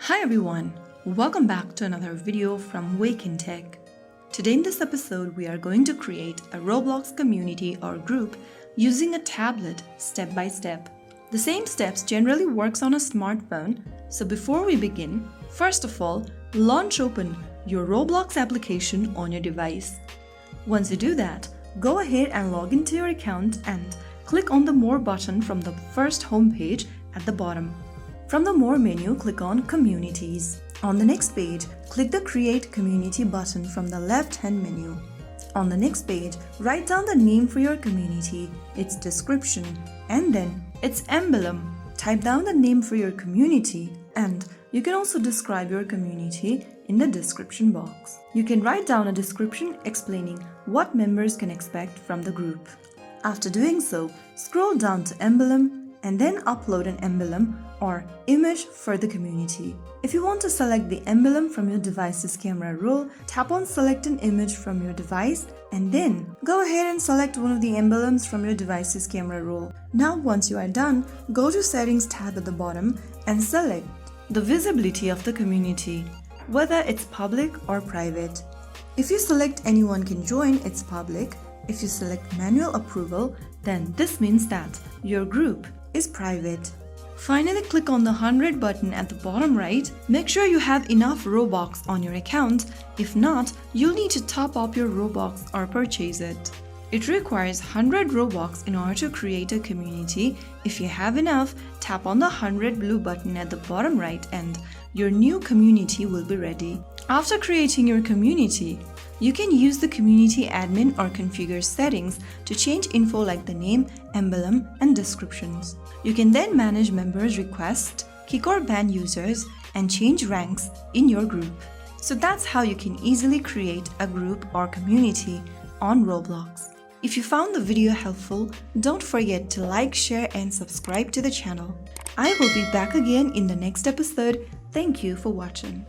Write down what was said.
Hi everyone, welcome back to another video from Wake&Tech. Today in this episode we are going to create a Roblox community or group using a tablet step by step. The same steps generally works on a smartphone, so before we begin, first of all, launch open your Roblox application on your device. Once you do that, go ahead and log into your account and click on the More button from the first homepage at the bottom. From the More menu, click on Communities. On the next page, click the Create Community button from the left-hand menu. On the next page, write down the name for your community, its description, and then its emblem. Type down the name for your community, and you can also describe your community in the description box. You can write down a description explaining what members can expect from the group. After doing so, scroll down to Emblem and then upload an emblem or image for the community. If you want to select the emblem from your device's camera roll, tap on Select an image from your device and then go ahead and select one of the emblems from your device's camera roll. Now once you are done, go to Settings tab at the bottom and select the visibility of the community, whether it's public or private. If you select Anyone can join, it's public. If you select Manual approval, then this means that your group is private. Finally, click on the 100 button at the bottom right. Make sure you have enough Robux on your account. If not, you'll need to top up your Robux or purchase it. It requires 100 Robux in order to create a community. If you have enough, tap on the 100 blue button at the bottom right and your new community will be ready. After creating your community, you can use the community admin or configure settings to change info like the name, emblem, and descriptions. You can then manage members' requests, kick or ban users, and change ranks in your group. So that's how you can easily create a group or community on Roblox. If you found the video helpful, don't forget to like, share, and subscribe to the channel. I will be back again in the next episode. Thank you for watching.